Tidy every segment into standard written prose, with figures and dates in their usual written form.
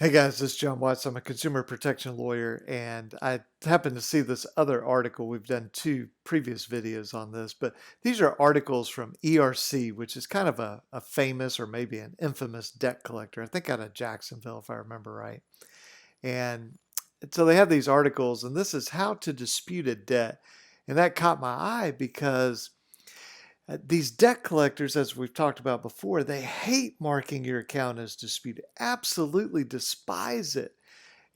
Hey guys, this is John Watts. I'm a consumer protection lawyer, and I happened to see this other article. We've done two previous videos on this, but these are articles from ERC, which is kind of a famous or maybe an infamous debt collector, I think out of Jacksonville, if I remember right. And so they have these articles, and this is how to dispute a debt. And that caught my eye because these debt collectors, as we've talked about before, they hate marking your account as disputed, absolutely despise it.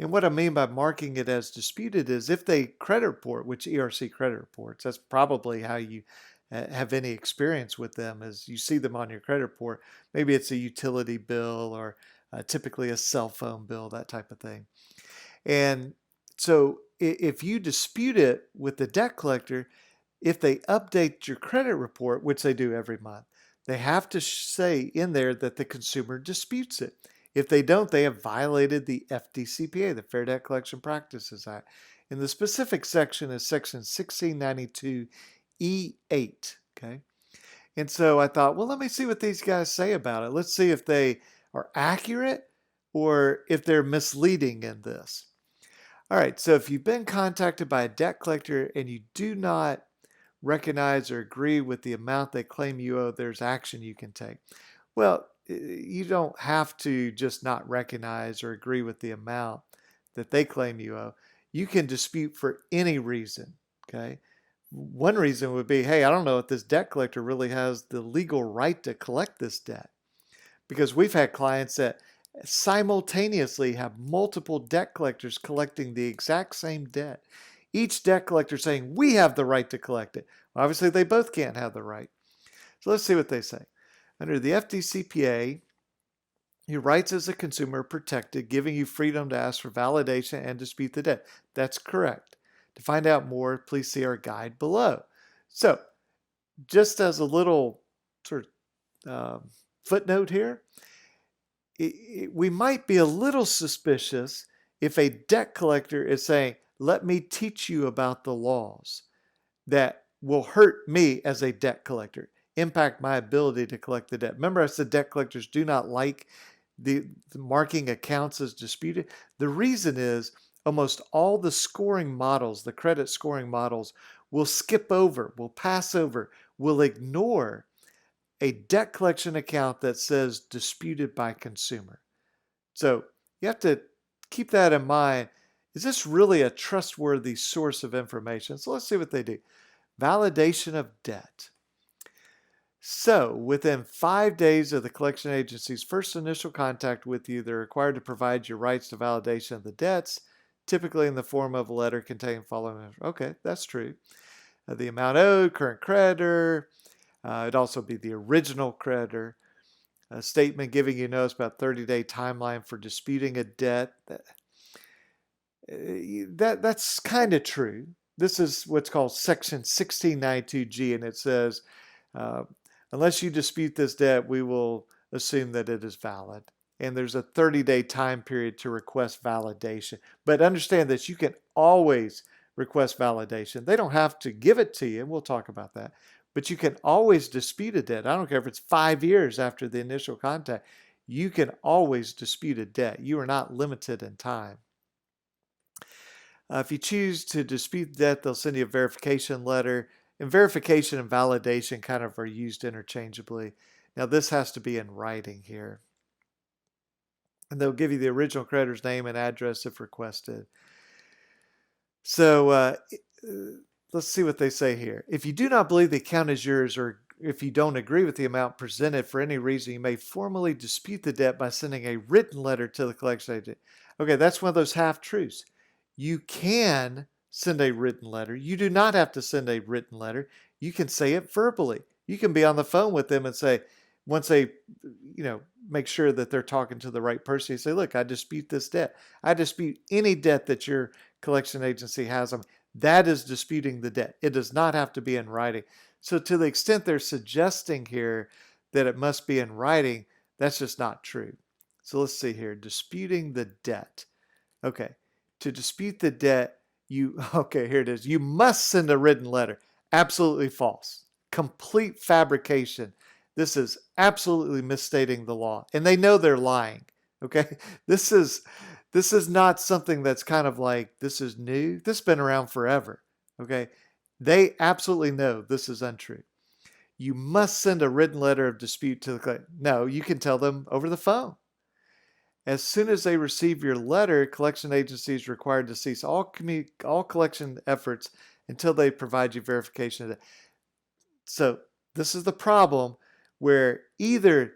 And what I mean by marking it as disputed is if they credit report, which ERC credit reports, that's probably how you have any experience with them, is you see them on your credit report. Maybe it's a utility bill or typically a cell phone bill, that type of thing. And so if you dispute it with the debt collector, if they update your credit report, which they do every month, they have to say in there that the consumer disputes it. If they don't, they have violated the FDCPA, the Fair Debt Collection Practices Act. And the specific section is section 1692E8. Okay. And so I thought, well, let me see what these guys say about it. Let's see if they are accurate or if they're misleading in this. All right. So if you've been contacted by a debt collector and you do not recognize or agree with the amount they claim you owe, there's action you can take. Well, you don't have to just not recognize or agree with the amount that they claim you owe. You can dispute for any reason, okay? One reason would be, hey, I don't know if this debt collector really has the legal right to collect this debt. Because we've had clients that simultaneously have multiple debt collectors collecting the exact same debt. Each debt collector saying, we have the right to collect it. Well, obviously, they both can't have the right. So let's see what they say. Under the FDCPA, your rights as a consumer are protected, giving you freedom to ask for validation and dispute the debt. That's correct. To find out more, please see our guide below. So, just as a little sort of footnote here, we might be a little suspicious if a debt collector is saying, let me teach you about the laws that will hurt me as a debt collector, impact my ability to collect the debt. Remember, I said debt collectors do not like the marking accounts as disputed. The reason is almost all the scoring models, the credit scoring models, will skip over, will pass over, will ignore a debt collection account that says disputed by consumer. So you have to keep that in mind. Is this really a trustworthy source of information? So let's see what they do. Validation of debt. So within 5 days of the collection agency's first initial contact with you, they're required to provide your rights to validation of the debts, typically in the form of a letter containing following. Okay, that's true. The amount owed, current creditor. It'd also be the original creditor. A statement giving you notice about 30-day timeline for disputing a debt. That's kind of true. This is what's called Section 1692G, and it says, unless you dispute this debt, we will assume that it is valid. And there's a 30-day time period to request validation. But understand this, you can always request validation. They don't have to give it to you, and we'll talk about that. But you can always dispute a debt. I don't care if it's 5 years after the initial contact. You can always dispute a debt. You are not limited in time. If you choose to dispute debt, they'll send you a verification letter. And verification and validation kind of are used interchangeably. Now, this has to be in writing here. And they'll give you the original creditor's name and address if requested. So let's see what they say here. If you do not believe the account is yours, or if you don't agree with the amount presented for any reason, you may formally dispute the debt by sending a written letter to the collection agent. Okay, that's one of those half-truths. You can send a written letter. You do not have to send a written letter. You can say it verbally. You can be on the phone with them and say, once they, make sure that they're talking to the right person, you say, look, I dispute this debt. I dispute any debt that your collection agency has them. That is disputing the debt. It does not have to be in writing. So to the extent they're suggesting here that it must be in writing, that's just not true. So let's see here, disputing the debt. Okay, to dispute the debt, okay, here it is. You must send a written letter. Absolutely false. Complete fabrication. This is absolutely misstating the law. And they know they're lying. Okay, this is this is not something that's kind of like this is new. This has been around forever. Okay, they absolutely know this is untrue. You must send a written letter of dispute to the collector. No, you can tell them over the phone. As soon as they receive your letter, collection agency is required to cease all collection efforts until they provide you verification of that. So this is the problem where either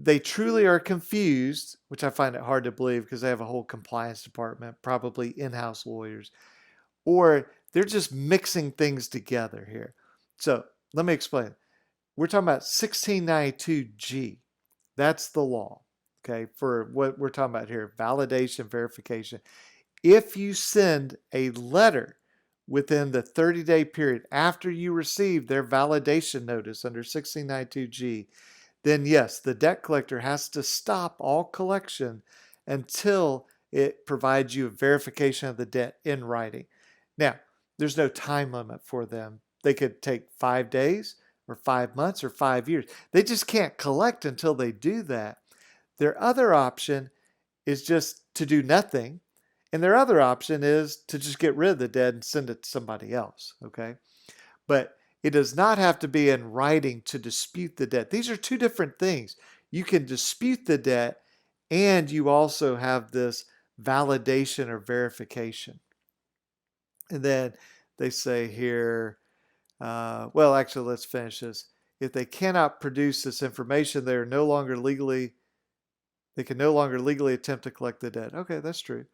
they truly are confused, which I find it hard to believe because they have a whole compliance department, probably in-house lawyers, or they're just mixing things together here. So let me explain. We're talking about 1692G. That's the law, okay, for what we're talking about here, validation, verification. If you send a letter within the 30-day period after you receive their validation notice under 1692G, then yes, the debt collector has to stop all collection until it provides you a verification of the debt in writing. Now, there's no time limit for them. They could take 5 days or 5 months or 5 years. They just can't collect until they do that. Their other option is just to do nothing. And their other option is to just get rid of the debt and send it to somebody else, okay? But it does not have to be in writing to dispute the debt. These are two different things. You can dispute the debt and you also have this validation or verification. And then they say here, well, actually, let's finish this. If they cannot produce this information, they can no longer legally attempt to collect the debt. Okay, that's true.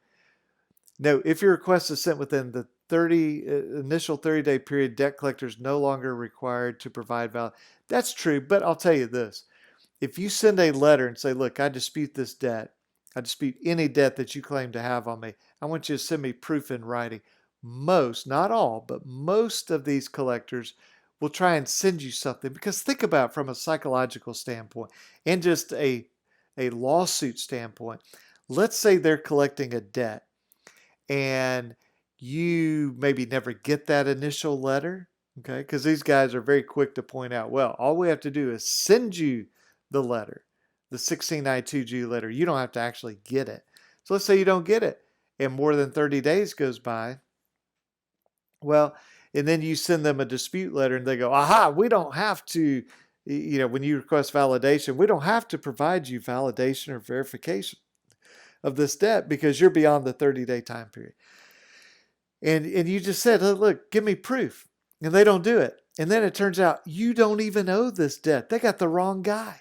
No, if your request is sent within the initial 30-day period, debt collectors no longer required to provide valid. That's true, but I'll tell you this. If you send a letter and say, look, I dispute this debt, I dispute any debt that you claim to have on me, I want you to send me proof in writing. Most, not all, but most of these collectors will try and send you something because think about it from a psychological standpoint and just a lawsuit standpoint. Let's say they're collecting a debt and you maybe never get that initial letter, okay? Because these guys are very quick to point out, well, all we have to do is send you the letter, the 1692G letter. You don't have to actually get it. So let's say you don't get it and more than 30 days goes by. Well, and then you send them a dispute letter and they go, aha, we don't have to, when you request validation, we don't have to provide you validation or verification of this debt because you're beyond the 30-day time period. And you just said, oh, look, give me proof. And they don't do it. And then it turns out you don't even owe this debt. They got the wrong guy.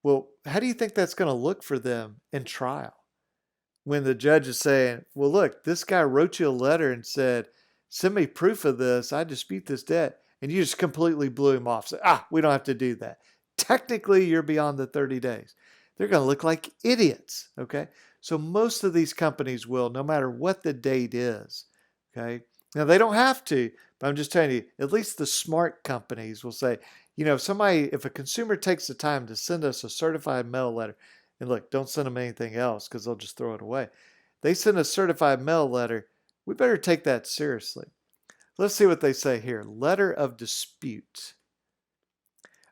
Well, how do you think that's going to look for them in trial? When the judge is saying, well, look, this guy wrote you a letter and said, send me proof of this. I dispute this debt. And you just completely blew him off. Say, we don't have to do that. Technically, you're beyond the 30 days. They're going to look like idiots, okay? So most of these companies will, no matter what the date is, okay? Now, they don't have to, but I'm just telling you, at least the smart companies will say, if a consumer takes the time to send us a certified mail letter, and look, don't send them anything else because they'll just throw it away. They send a certified mail letter, we better take that seriously. Let's see what they say here. Letter of dispute.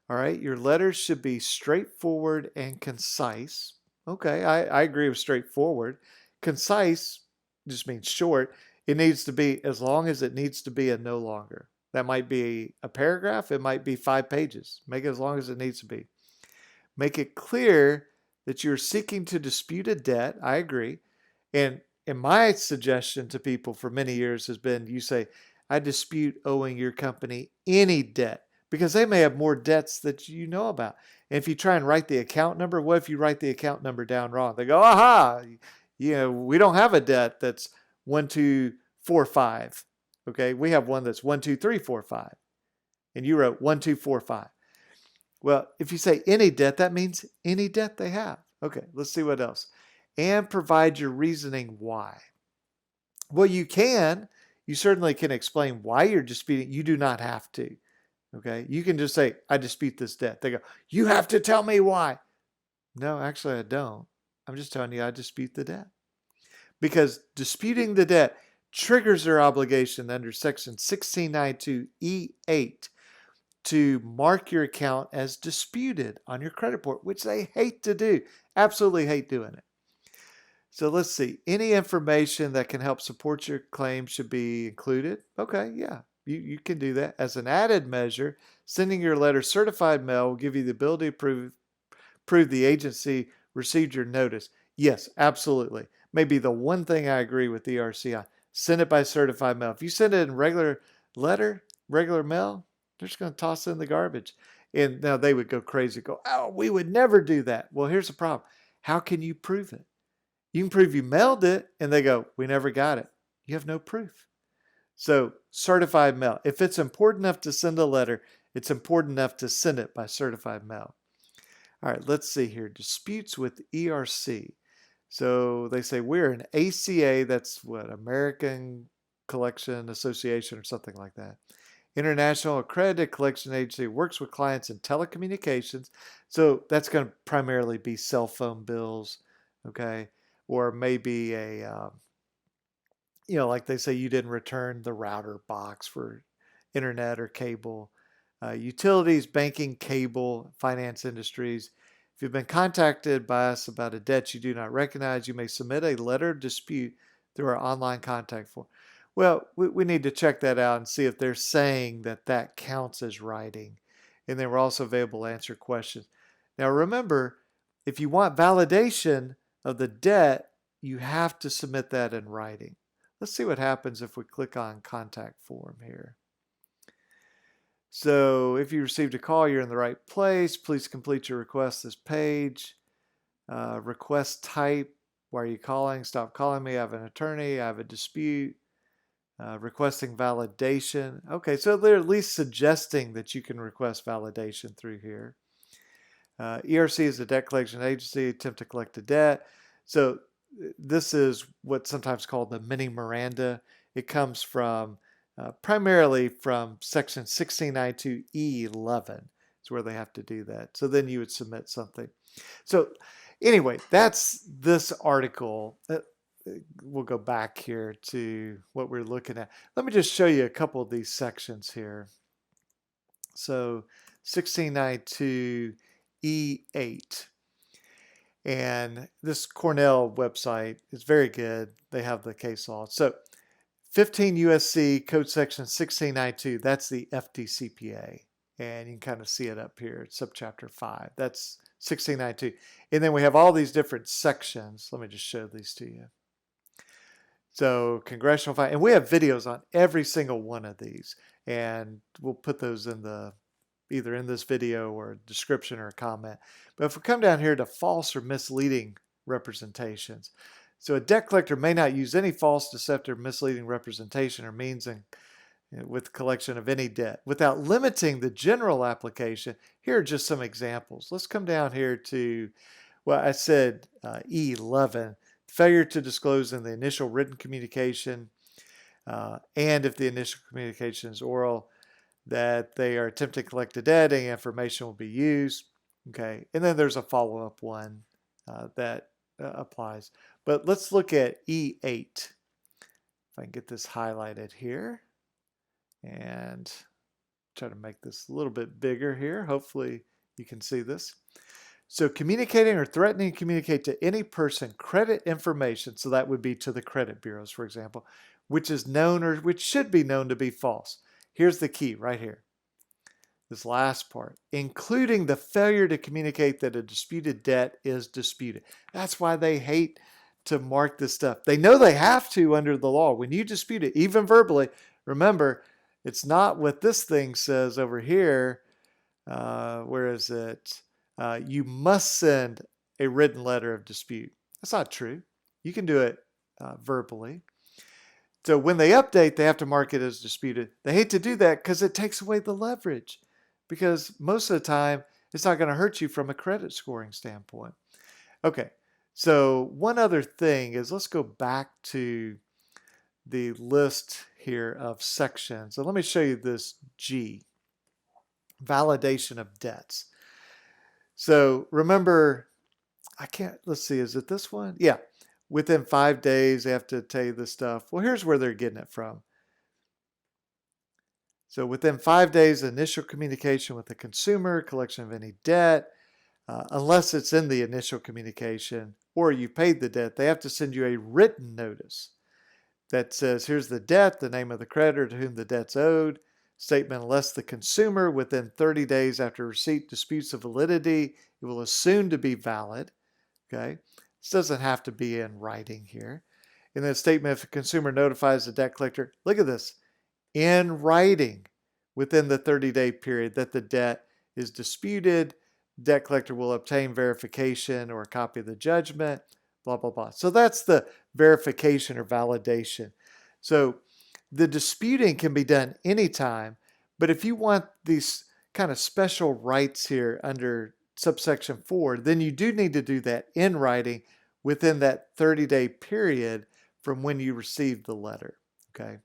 All right, your letters should be straightforward and concise. Okay, I agree with straightforward. Concise just means short. It needs to be as long as it needs to be and no longer. That might be a paragraph. It might be 5 pages. Make it as long as it needs to be. Make it clear that you're seeking to dispute a debt. I agree. And my suggestion to people for many years has been, you say, I dispute owing your company any debt because they may have more debts that you know about. And if you try and write the account number, what if you write the account number down wrong? They go, aha, we don't have a debt that's 1, 2, 4, 5. Okay, we have one that's 1, 2, 3, 4, 5. And you wrote 1, 2, 4, 5. Well, if you say any debt, that means any debt they have. Okay, let's see what else. And provide your reasoning why. Well, you certainly can explain why you're disputing. You do not have to. Okay, you can just say, I dispute this debt. They go, you have to tell me why. No, actually, I don't. I'm just telling you I dispute the debt. Because disputing the debt triggers their obligation under Section 1692E8 to mark your account as disputed on your credit report, which they hate to do. Absolutely hate doing it. So let's see. Any information that can help support your claim should be included. Okay, yeah, you can do that. As an added measure, sending your letter certified mail will give you the ability to prove the agency received your notice. Yes, absolutely. Maybe the one thing I agree with the ERCI. Send it by certified mail. If you send it in regular letter, regular mail, they're just going to toss it in the garbage. And now they would go crazy, go, oh, we would never do that. Well, here's the problem. How can you prove it? You can prove you mailed it, and they go, we never got it. You have no proof. So certified mail. If it's important enough to send a letter, it's important enough to send it by certified mail. All right, let's see here. Disputes with ERC. So they say we're an ACA, that's what, American Collection Association or something like that. International Accredited Collection Agency, works with clients in telecommunications. So that's going to primarily be cell phone bills, okay? Or maybe a, like they say you didn't return the router box for internet or cable. Utilities, banking, cable, finance industries. If you've been contacted by us about a debt you do not recognize, you may submit a letter of dispute through our online contact form. Well, we need to check that out and see if they're saying that that counts as writing. And then we're also available to answer questions. Now remember, if you want validation of the debt, you have to submit that in writing. Let's see what happens if we click on contact form here. So if you received a call, you're in the right place. Please complete your request this page. Request type. Why are you calling? Stop calling me. I have an attorney. I have a dispute. Requesting validation. Okay, so they're at least suggesting that you can request validation through here. ERC is a debt collection agency, attempt to collect a debt. So this is what's sometimes called the mini Miranda. It comes from primarily from section 1692E11 is where they have to do that. So then you would submit something. So anyway, that's this article. We'll go back here to what we're looking at. Let me just show you a couple of these sections here. So 1692E8. And this Cornell website is very good. They have the case law. So 15 USC code section 1692, that's the FDCPA. And you can kind of see it up here, subchapter 5. That's 1692. And then we have all these different sections. Let me just show these to you. So congressional, and we have videos on every single one of these. And we'll put those in the either in this video or a description or a comment. But if we come down here to false or misleading representations. So a debt collector may not use any false, deceptive, misleading representation or means with collection of any debt. Without limiting the general application, here are just some examples. Let's come down here to, well, I said E11, failure to disclose in the initial written communication, and if the initial communication is oral, that they are attempting to collect a debt, any information will be used. Okay, and then there's a follow-up one that applies. But let's look at E8. If I can get this highlighted here and try to make this a little bit bigger here. Hopefully you can see this. So communicating or threatening to communicate to any person credit information, so that would be to the credit bureaus, for example, which is known or which should be known to be false. Here's the key right here. This last part, including the failure to communicate that a disputed debt is disputed. That's why they hate to mark this stuff. They know they have to under the law. When you dispute it, even verbally, remember, it's not what this thing says over here. Where is it? You must send a written letter of dispute. That's not true. You can do it verbally. So when they update, they have to mark it as disputed. They hate to do that because it takes away the leverage. Because most of the time, it's not going to hurt you from a credit scoring standpoint. Okay, so one other thing is, let's go back to the list here of sections. And let me show you this G, validation of debts. So remember, let's see, is it this one? Yeah, within 5 days, they have to tell you this stuff. Well, here's where they're getting it from. So within 5 days, initial communication with the consumer, collection of any debt, unless it's in the initial communication or you paid the debt, they have to send you a written notice that says, here's the debt, the name of the creditor to whom the debt's owed, statement unless the consumer within 30 days after receipt disputes the validity, it will assume to be valid. Okay, this doesn't have to be in writing here. And then statement if a consumer notifies the debt collector, look at this, in writing within the 30-day period that the debt is disputed, debt collector will obtain verification or a copy of the judgment, blah, blah, blah. So that's the verification or validation. So the disputing can be done anytime, but if you want these kind of special rights here under subsection 4, then you do need to do that in writing within that 30-day period from when you received the letter, okay?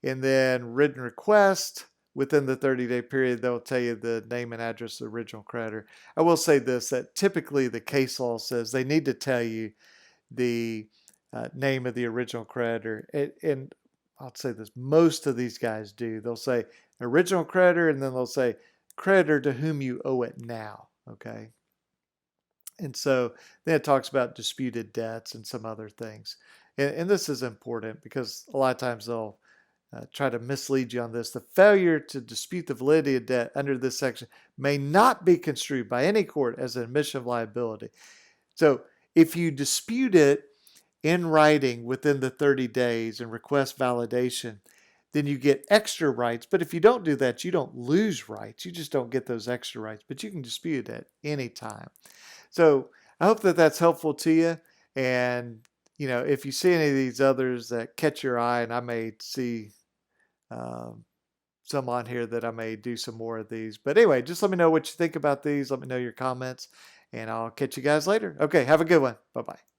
And then written request, within the 30-day period, they'll tell you the name and address of the original creditor. I will say this, that typically the case law says they need to tell you the name of the original creditor. And I'll say this, most of these guys do. They'll say original creditor, and then they'll say creditor to whom you owe it now, okay? And so then it talks about disputed debts and some other things. And this is important because a lot of times they'll try to mislead you on this. The failure to dispute the validity of debt under this section may not be construed by any court as an admission of liability. So if you dispute it in writing within the 30 days and request validation, then you get extra rights. But if you don't do that, you don't lose rights. You just don't get those extra rights, but you can dispute it at any time. So I hope that that's helpful to you. And, you know, if you see any of these others that catch your eye, and I may see some on here that I may do some more of these. But anyway, just let me know what you think about these. Let me know your comments, and I'll catch you guys later. Okay, have a good one. Bye-bye.